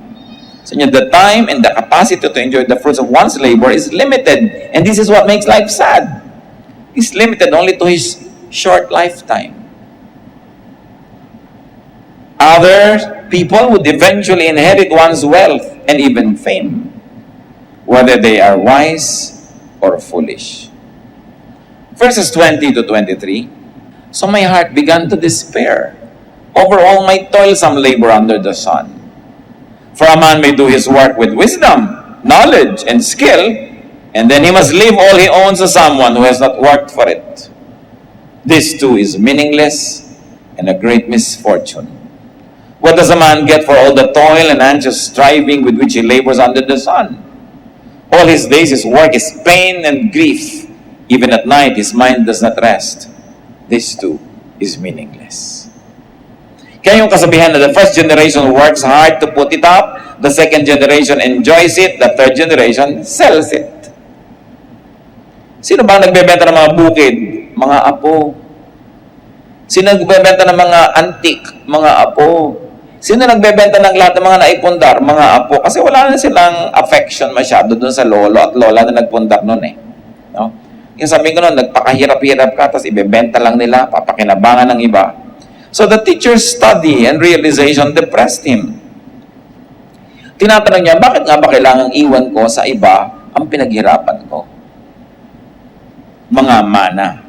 so the time and the capacity to enjoy the fruits of one's labor is limited. And this is what makes life sad. He's limited only to his short lifetime. Other people would eventually inherit one's wealth and even fame, whether they are wise or foolish. Verses 20-23, so my heart began to despair over all my toilsome labor under the sun. For a man may do his work with wisdom, knowledge, and skill, and then he must leave all he owns to someone who has not worked for it. This too is meaningless and a great misfortune. What does a man get for all the toil and anxious striving with which he labors under the sun? All his days his work is pain and grief. Even at night his mind does not rest. This too is meaningless. Kaya yung kasabihan na the first generation works hard to put it up, the second generation enjoys it, the third generation sells it. Sino ba nagbebenta ng mga bukid? Mga apo. Sino nagbebenta ng mga antik? Mga apo. Sino nagbebenta ng lahat ng mga naipundar? Mga apo. Kasi wala na silang affection masyado dun sa lolo at lola na nagpundar nun eh. No? Yung sabi ko nun, nagpakahirap-hirap ka, tapos ibebenta lang nila, papakinabangan ng iba. So the teacher's study and realization depressed him. Tinatanong niya, bakit nga ba kailangang iwan ko sa iba ang pinaghirapan ko? Mga mana.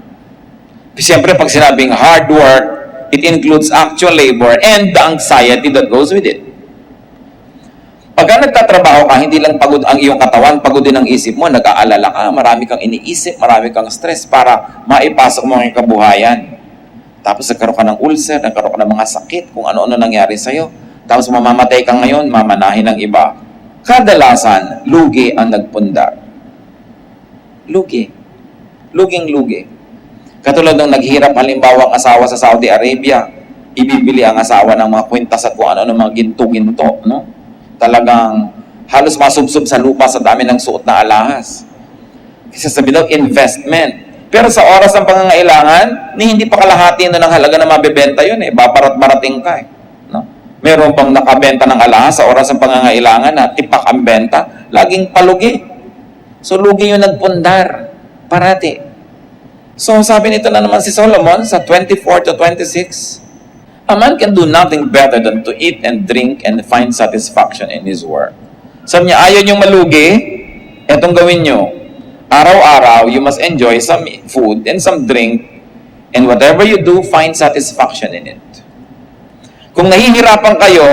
Siyempre, pag sinabing hard work, it includes actual labor and the anxiety that goes with it. Pagka nagtatrabaho ka, hindi lang pagod ang iyong katawan, pagod din ang isip mo, nag-aalala ka, marami kang iniisip, marami kang stress para maipasok mo ang kabuhayan. Tapos nagkaroon ka ng ulcer, nagkaroon ka ng mga sakit, kung ano-ano nangyari sa'yo. Tapos mamamatay ka ngayon, mamanahin ng iba. Kadalasan, lugi ang nagpundar. Lugi. Luging-lugi. Katulad ng naghirap halimbawa ang asawa sa Saudi Arabia, ibibili ang asawa ng mga kwintas at kung ano-ano mga ginto-ginto. No? Talagang Halos masubsob sa lupa sa dami ng suot na alahas. Kasi sabi daw, investment. Pero sa oras ng pangangailangan, hindi pa kalahati na ng halaga na mabebenta yun eh. Babarat-barating ka eh. No? Meron bang nakabenta ng alahas sa oras ng pangangailangan na tipak ang benta? Laging palugi. So lugi yung nagpundar. Parati. So sabi nito na naman si Solomon sa 24 to 26, a man can do nothing better than to eat and drink and find satisfaction in his work. Sabi niya, ayaw niyong malugi, etong gawin niyo. Araw-araw, you must enjoy some food and some drink, and whatever you do, find satisfaction in it. Kung nahihirapan kayo,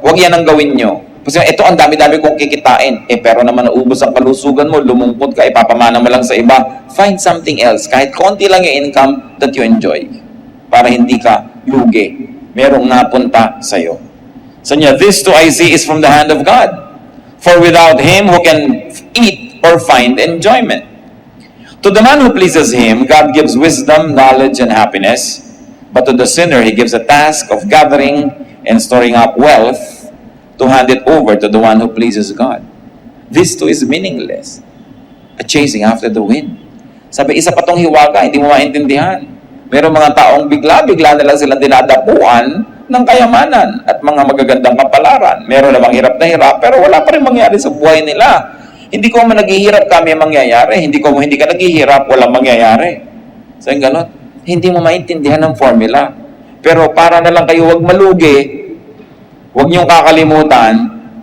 huwag yan ang gawin nyo. Kasi ito, ang dami-dami kong kikitain. Pero naman naubos ang kalusugan mo, lumungkot ka, ipapamana mo lang sa iba. Find something else. Kahit konti lang yung income that you enjoy. Para hindi ka lugi. Merong napunta sa'yo. So niya, this too I see is from the hand of God. For without Him, who can eat or find enjoyment? To the man who pleases Him, God gives wisdom, knowledge, and happiness. But to the sinner, He gives a task of gathering and storing up wealth to hand it over to the one who pleases God. This too is meaningless. A chasing after the wind. Sabi, isa pa tong hiwaga, hindi mo maintindihan. Merong mga taong bigla-bigla na lang silang dinadapuan ng kayamanan at mga magagandang kapalaran. Meron namang hirap na hirap, pero wala pa rin mangyari sa buhay nila. Hindi ko man naghihirap kami ang mangyayari. Hindi ka naghihirap, walang mangyayari. So yung ganon, hindi mo maintindihan ang formula. Pero para na lang kayo wag malugi, huwag niyong kakalimutan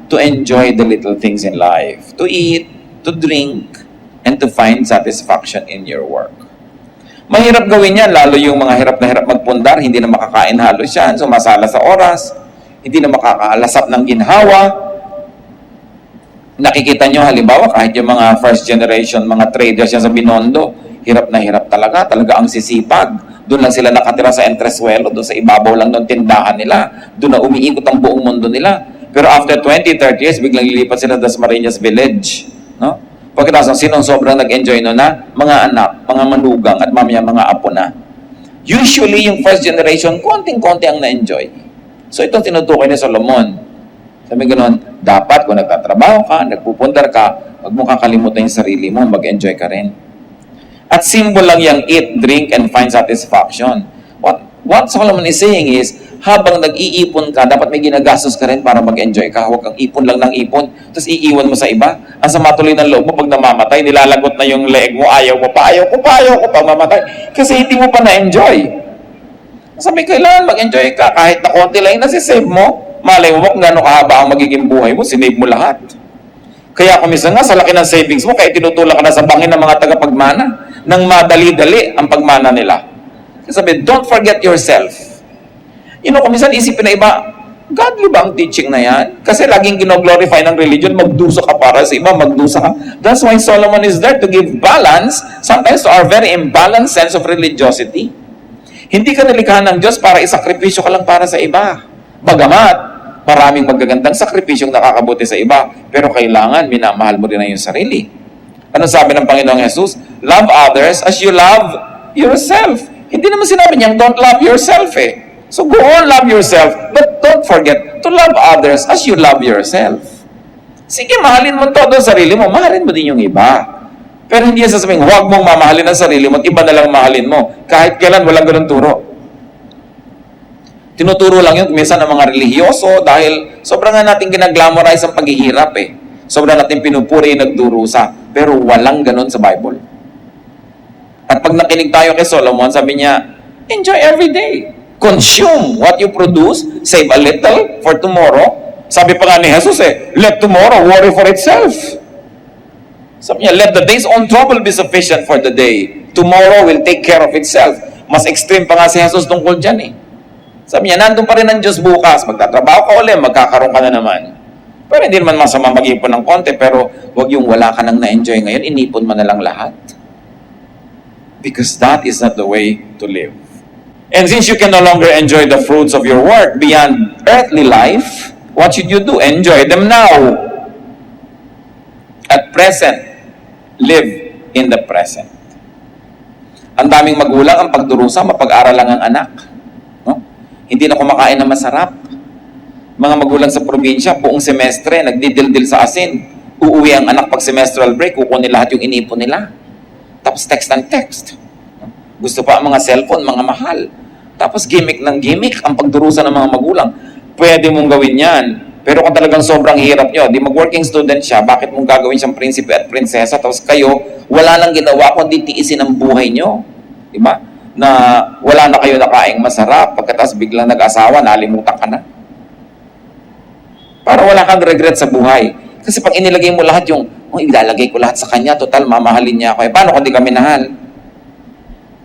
to enjoy the little things in life. To eat, to drink, and to find satisfaction in your work. Mahirap gawin yan, lalo yung mga hirap na hirap magpundar, hindi na makakain halos yan, sumasala sa oras, hindi na makakalasap ng ginhawa. Nakikita nyo halimbawa, kahit yung mga first generation, mga traders yan sa Binondo, hirap na hirap talaga ang sisipag. Doon lang sila nakatira sa entresuelo, doon sa ibabaw lang ng tindahan nila. Doon na umiikot ang buong mundo nila. Pero after 20, 30 years, biglang lilipat sila sa Dasmariñas Village. No? Pagkatapos, sinong sobrang nag-enjoy no na? Mga anak, mga manugang, at mamaya mga apo na. Usually, yung first generation, konting-konti ang na-enjoy. So ito tinutukoy ni Solomon. Sabi ganoon, dapat kung nagtatrabaho ka, nagpupundar ka, huwag mo kakalimutan yung sarili mo, mag-enjoy ka rin. At symbol lang yung eat, drink, and find satisfaction. What Solomon is saying is, habang nag-iipon ka, dapat may ginagastos ka rin para mag-enjoy ka. Huwag kang ipon lang ng ipon, tapos iiwan mo sa iba. Ang sama tuloy ng loob mo, pag namamatay, nilalagot na yung leeg mo, ayaw ko pa mamatay. Kasi hindi mo pa na-enjoy. Sabi, kailangan mag-enjoy ka. Kahit na konti lang yung nasisave mo, malay mo kung gano'ng kahaba ang magiging buhay mo, sinave mo lahat. Kaya kung minsan nga, sa laki ng savings mo, kaya tinutulak ka na sa bangin ng mga tagapagmana, nang madali-dali ang pagmana nila. Sabi, don't forget yourself. Kung minsan isipin na iba, godly ba ang teaching na yan? Kasi laging gino-glorify ng religion, magdusa ka para sa iba, magdusa ka. That's why Solomon is there to give balance, sometimes to our very imbalanced sense of religiosity. Hindi ka nilikha ng Diyos para isakripisyo ka lang para sa iba. Bagamat, maraming magagandang sakripisyong nakakabuti sa iba, pero kailangan minamahal mo rin ang iyong sarili. Ano sabi ng Panginoong Jesus? Love others as you love yourself. Hindi naman sinabi niyang don't love yourself eh. So go on, love yourself, but don't forget to love others as you love yourself. Sige, mahalin mo todo ang sarili mo, mahalin mo din yung iba. Pero hindi sasabihin, huwag mong mamahalin ang sarili mo at iba na lang mahalin mo. Kahit kailan, walang ganun turo. Tinuturo lang yun minsan ng mga relihiyoso dahil sobrang nga natin ginaglamorize ang paghihirap eh. Sobrang natin pinupuri, nagdurusa. Pero walang ganun sa Bible. At pag nakinig tayo kay Solomon, sabi niya, enjoy every day. Consume what you produce, save a little for tomorrow. Sabi pa nga ni Jesus let tomorrow worry for itself. Sabi niya, let the day's own trouble be sufficient for the day. Tomorrow will take care of itself. Mas extreme pa nga si Jesus tungkol dyan Sabi niya, nandun pa rin ang Diyos bukas. Magtatrabaho ka ulit, magkakaroon ka na naman. Pero hindi naman masama mag-ipon ng konti, pero huwag yung wala ka nang na-enjoy ngayon, inipon mo na lang lahat. Because that is not the way to live. And since you can no longer enjoy the fruits of your work beyond earthly life, what should you do? Enjoy them now. At present, live in the present. Ang daming magulang ang pagdurusa, mapag-aral lang ang anak. No? Hindi na kumakain na masarap. Mga magulang sa probinsya, buong semestre, nagdidildil sa asin. Uuwi ang anak pag semestral break, kukunin lahat yung inipon nila. Tapos text and text. Gusto pa ang mga cellphone, mga mahal. Tapos gimmick ng gimmick ang pagdurusa ng mga magulang. Pwede mong gawin yan. Pero kung talagang sobrang hirap nyo, di mag-working student siya, bakit mong gagawin siyang prinsipe at prinsesa, tapos kayo, wala lang ginawa kundi tiisin ang buhay nyo. Diba? Na wala na kayo nakaing masarap, pagkatapos biglang nag-asawa, nalimutan ka na. Para wala kang regret sa buhay. Kasi pag inilagay mo lahat yung, ilalagay ko lahat sa kanya, total, mamahalin niya ako. Paano kung di ka minahal?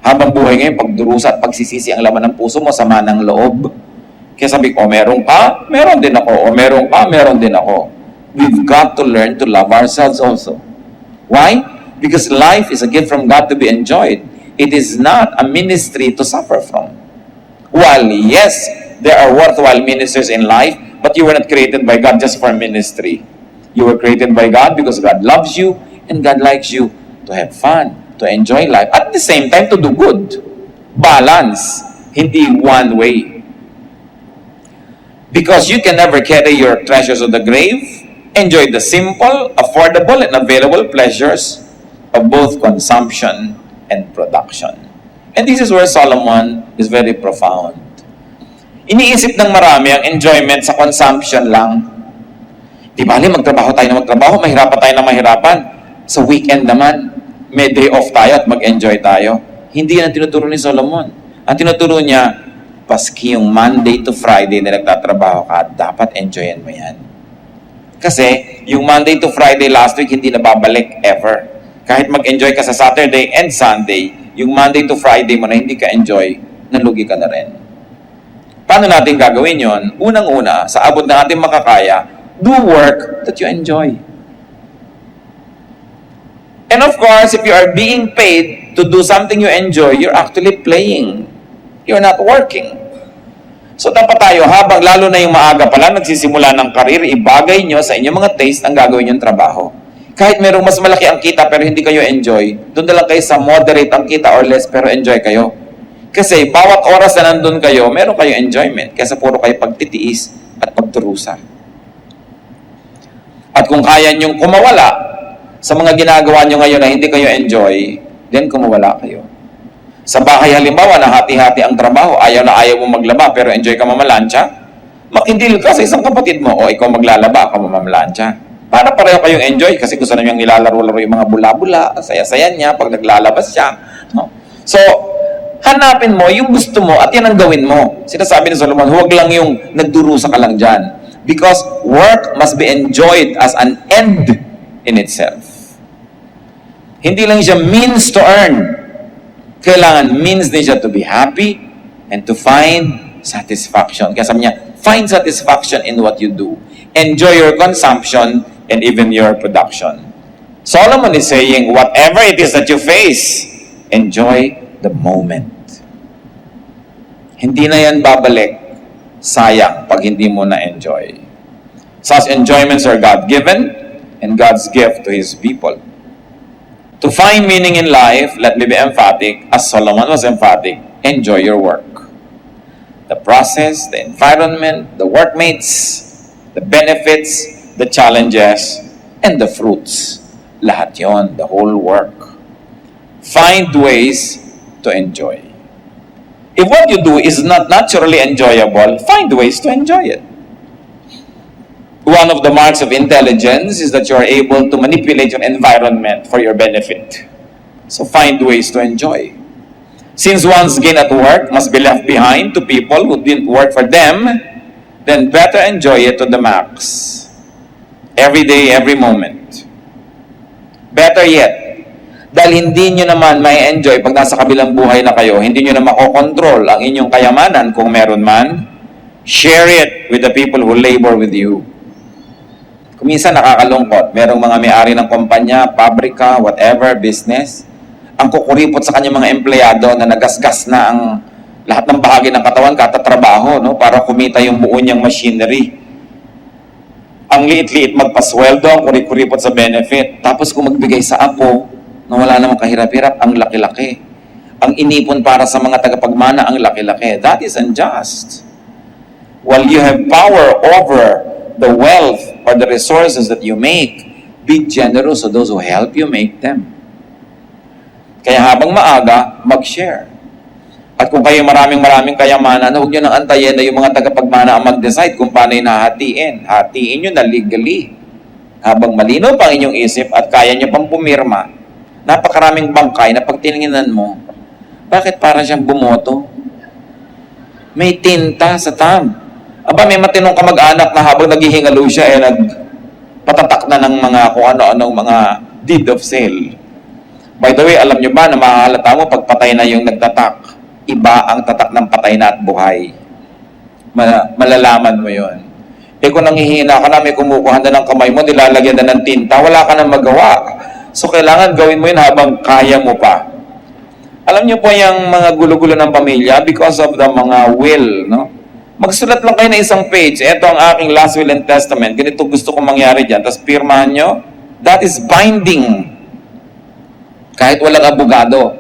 Habang buhay ngayon, pagdurusa at pagsisisi ang laman ng puso mo, sama ng loob. Kaya sabi ko, meron ka, meron din ako. O meron ka, meron din ako. We've got to learn to love ourselves also. Why? Because life is a gift from God to be enjoyed. It is not a ministry to suffer from. While, yes, there are worthwhile ministers in life, but you were not created by God just for ministry. You were created by God because God loves you and God likes you to have fun, to enjoy life. At the same time, to do good. Balance. Hindi one way. Because you can never carry your treasures to the grave, enjoy the simple, affordable, and available pleasures of both consumption and production. And this is where Solomon is very profound. Iniisip ng marami ang enjoyment sa consumption lang. Di bali, magtrabaho tayo na magtrabaho, mahirapan tayo na mahirapan. Sa weekend naman, may day off tayo at mag-enjoy tayo. Hindi yan ang tinuturo ni Solomon. Ang tinuturo niya, paski yung Monday to Friday na nagtatrabaho ka, dapat enjoyin mo yan. Kasi, yung Monday to Friday last week, hindi na babalik ever. Kahit mag-enjoy ka sa Saturday and Sunday, yung Monday to Friday mo na hindi ka enjoy, nalugi ka na rin. Paano natin gagawin yon? Unang-una, sa abot ng ating makakaya, do work that you enjoy. And of course, if you are being paid to do something you enjoy, you're actually playing. You're not working. So dapat tayo, habang lalo na yung maaga pa lang, nagsisimula ng karir, ibagay nyo sa inyong mga taste ang gagawin yung trabaho. Kahit merong mas malaki ang kita pero hindi kayo enjoy, doon na lang kayo sa moderate ang kita or less pero enjoy kayo. Kasi bawat oras na nandun kayo, meron kayo enjoyment. Kesa puro kayo pagtitiis at pagturusa. At kung kaya nyong kumawala sa mga ginagawa nyo ngayon na hindi kayo enjoy, then kumawala kayo. Sa bahay halimbawa na hati-hati ang trabaho, ayaw na ayaw mo maglaba pero enjoy ka mamalansya, makindil ka sa isang kapatid mo, o ikaw maglalaba, ako mamalansya. Para pareho kayong enjoy kasi gusto na niyang nilalaro-laro yung mga bula-bula, saya-saya niya pag naglalabas siya. No? So, hanapin mo yung gusto mo at yan ang gawin mo. Sinasabi ni Solomon, huwag lang yung nagdurusa ka lang dyan. Because work must be enjoyed as an end in itself. Hindi lang siya means to earn. Kailangan means din siya to be happy and to find satisfaction. Kaya sabi niya, find satisfaction in what you do. Enjoy your consumption and even your production. Solomon is saying, whatever it is that you face, enjoy the moment. Hindi na yan babalik. Sayang pag hindi mo na-enjoy. Such enjoyments are God-given and God's gift to His people. To find meaning in life, let me be emphatic, as Solomon was emphatic, enjoy your work. The process, the environment, the workmates, the benefits, the challenges, and the fruits. Lahat yon, the whole work. Find ways to enjoy. If what you do is not naturally enjoyable, find ways to enjoy it. One of the marks of intelligence is that you are able to manipulate your environment for your benefit. So find ways to enjoy. Since one's gain at work must be left behind to people who didn't work for them, then better enjoy it to the max. Every day, every moment. Better yet, dahil hindi nyo naman may enjoy pag nasa kabilang buhay na kayo, hindi nyo na makokontrol ang inyong kayamanan kung meron man, share it with the people who labor with you. Kuminsan nakakalungkot, merong mga may-ari ng kumpanya, pabrika, whatever, business, ang kukuripot sa kanyang mga empleyado na nagasgas na ang lahat ng bahagi ng katawan, katatrabaho, no, para kumita yung buo niyang machinery. Ang liit-liit magpasweldo, ang kuripot sa benefit. Tapos kung magbigay sa apo, na wala namang kahirap-hirap, ang laki-laki. Ang inipon para sa mga tagapagmana, ang laki-laki. That is unjust. While you have power over the wealth or the resources that you make, be generous to those who help you make them. Kaya habang maaga, mag-share. At kung kayo maraming kayamanan, huwag nyo nang antayin na yung mga tagapagmana ang mag-decide kung paano yung hahatiin. Hatiin nyo na legally. Habang malinaw pa ang inyong isip at kaya nyo pang pumirma, napakaraming bangkay na pag tinignan mo, bakit parang siyang bumoto? May tinta sa tab. Aba, may matinong kamag-anak na habang naghihingalo siya, nagpatatak na ng mga kung ano-anong mga deed of sale. By the way, alam nyo ba na mahahalata mo pag patay na yung nagtatak? Iba ang tatak ng patay na at buhay. Malalaman mo yon. Kung nanghihina ka na, may kumukuha na ng kamay mo, nilalagyan na ng tinta, wala ka nang magawa. So, kailangan gawin mo yun habang kaya mo pa. Alam niyo po yung mga gulo-gulo ng pamilya because of the mga will, no? Magsulat lang kayo ng isang page. Ito ang aking last will and testament. Ganito gusto kong mangyari dyan. Tapos pirmahan nyo. That is binding. Kahit walang abogado,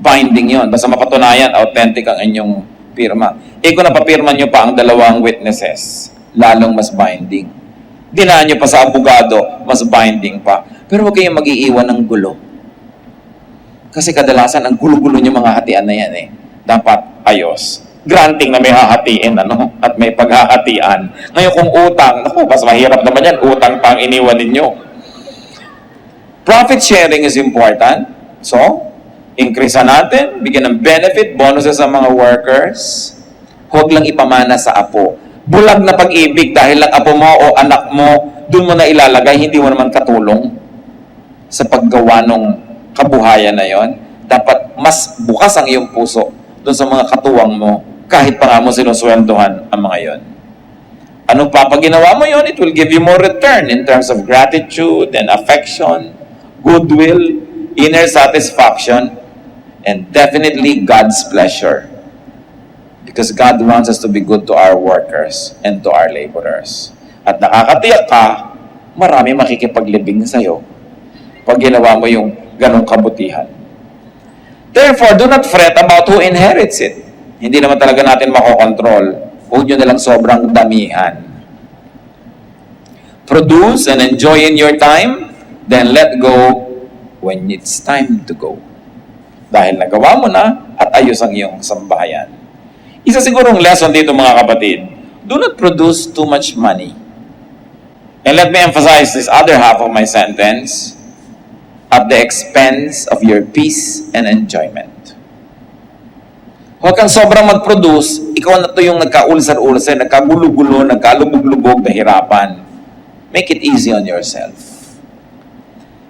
binding yon. Basta mapatunayan, authentic ang inyong pirma. Kung napapirma nyo pa ang dalawang witnesses, lalong mas binding. Dinaan nyo pa sa abogado, mas binding pa. Pero huwag kayong mag-iiwan ng gulo. Kasi kadalasan, ang gulo-gulo nyo mga hatian na yan dapat ayos. Granting na may hahatiin, at may paghahatian. Ngayon kung utang, mas mahirap naman yan, utang pa ang iniwan ninyo. Profit sharing is important. So, increase natin, bigyan ng benefit, bonuses sa mga workers. Huwag lang ipamana sa apo. Bulag na pag-ibig dahil lang apo mo o anak mo, doon mo na ilalagay, hindi mo naman katulong sa paggawa ng kabuhayan na yon. Dapat mas bukas ang iyong puso doon sa mga katuwang mo, kahit pa nga mo sinuswentuhan ang mga yon. Ano pa pag ginawa mo yon, it will give you more return in terms of gratitude and affection, goodwill, inner satisfaction, and definitely God's pleasure. Because God wants us to be good to our workers and to our laborers. At nakakatiyak ka, marami makikipaglibing sa'yo pag ginawa mo yung ganong kabutihan. Therefore, do not fret about who inherits it. Hindi naman talaga natin makokontrol. Huwag nyo nalang sobrang damihan. Produce and enjoy in your time, then let go when it's time to go. Dahil nagawa mo na at ayos ang iyong sambahayan. Isa sigurong lesson dito mga kapatid, do not produce too much money. And let me emphasize this other half of my sentence, at the expense of your peace and enjoyment. Huwag kang sobrang mag-produce, ikaw na to yung nagkaulsar-ulsar, nagkagulo-gulo, nagkalubog-lubog, nahirapan. Make it easy on yourself.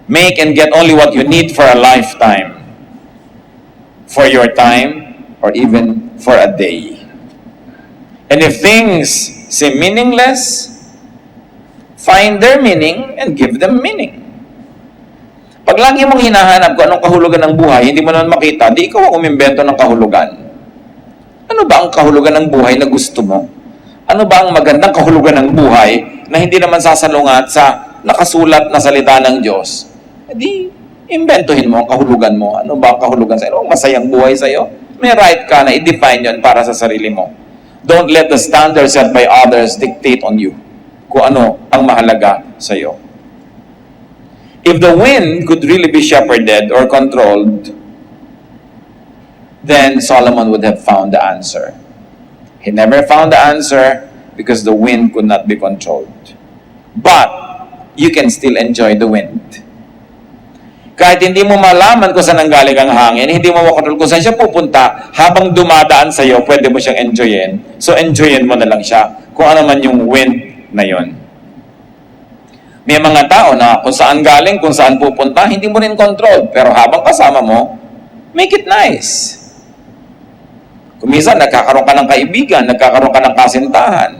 Make and get only what you need for a lifetime, for your time, or even for a day. And if things seem meaningless, find their meaning and give them meaning. Pag lagi mong hinahanap kung anong kahulugan ng buhay, hindi mo naman makita, di ikaw ang umimbento ng kahulugan. Ano ba ang kahulugan ng buhay na gusto mo? Ano ba ang magandang kahulugan ng buhay na hindi naman sasalungat sa nakasulat na salita ng Diyos? Di, imbentohin mo ang kahulugan mo. Ano ba ang kahulugan sa'yo? Masayang buhay sa'yo? May right ka na i-define yon para sa sarili mo. Don't let the standards set by others dictate on you kung ano ang mahalaga sa'yo. If the wind could really be shepherded or controlled, then Solomon would have found the answer. He never found the answer because the wind could not be controlled. But you can still enjoy the wind. Kahit hindi mo malaman kung saan nanggaling ang hangin, hindi mo makontrol kung saan siya pupunta, habang dumadaan sa iyo, pwede mo siyang enjoyin. So enjoyin mo na lang siya kung ano man yung wind na yon. May mga tao na kung saan galing, kung saan pupunta, hindi mo rin control. Pero habang kasama mo, make it nice. Kung minsan, nagkakaroon ka ng kaibigan, nagkakaroon ka ng kasintahan.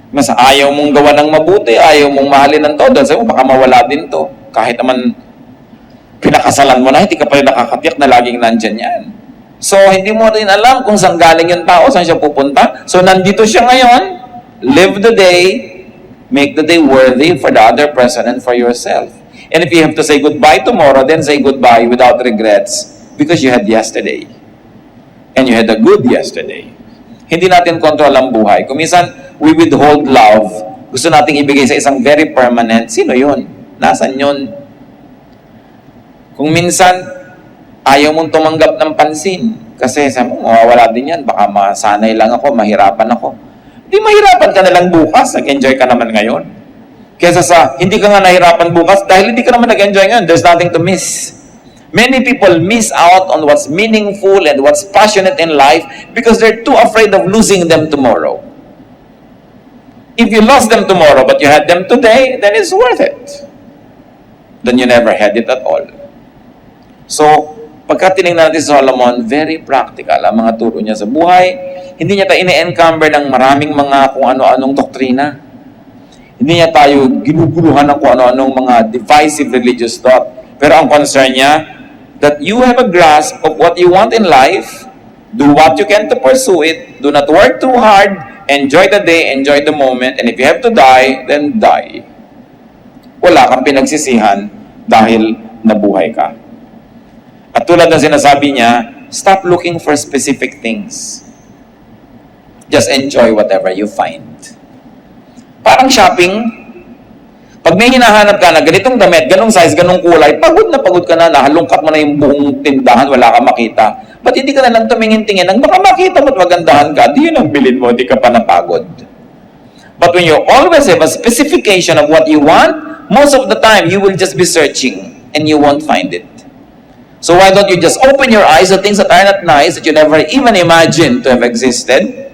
Mas ayaw mong gawa ng mabuti, ayaw mong mahalin ng todo. Sabi mo, baka mawala din to. Kahit naman pinakasalan mo na, hindi ka pa rin nakakatiyak na laging nandyan yan. So, hindi mo rin alam kung saan galing yung tao, saan siya pupunta. So, nandito siya ngayon. Live the day. Make the day worthy for the other person and for yourself. And if you have to say goodbye tomorrow, then say goodbye without regrets because you had yesterday. And you had a good yesterday. Hindi natin control ang buhay. Kung minsan, we withhold love. Gusto nating ibigay sa isang very permanent. Sino yun? Nasaan yun? Kung minsan, ayaw mong tumanggap ng pansin. Kasi sabi mo, mawawala din yan. Baka masanay lang ako, mahirapan ako. Hindi mahirapan ka na lang bukas. Nag-enjoy ka naman ngayon. Kesa sa, hindi ka nga nahirapan bukas dahil hindi ka naman nag-enjoy ngayon. There's nothing to miss. Many people miss out on what's meaningful and what's passionate in life because they're too afraid of losing them tomorrow. If you lost them tomorrow but you had them today, then it's worth it. Then you never had it at all. So, pagka tinignan natin si Solomon, very practical ang mga turo niya sa buhay. Hindi niya tayo ine-encumber ng maraming mga kung ano-anong doktrina. Hindi niya tayo ginuguluhan ng kung ano-anong mga divisive religious thought. Pero ang concern niya, that you have a grasp of what you want in life, do what you can to pursue it, do not work too hard, enjoy the day, enjoy the moment, and if you have to die, then die. Wala kang pinagsisihan dahil nabuhay ka. At tulad ng sinasabi niya, stop looking for specific things. Just enjoy whatever you find. Parang shopping, pag may hinahanap ka na ganitong damit, ganong size, ganong kulay, pagod ka na, nahalungkat mo na yung buong tindahan, wala ka makita. Ba't hindi ka na lang tumingin-tingin? Ang baka makita mo at magandahan ka, di yun ang bilin mo, di ka pa napagod. But when you always have a specification of what you want, most of the time, you will just be searching and you won't find it. So why don't you just open your eyes to things that are not nice, that you never even imagined to have existed,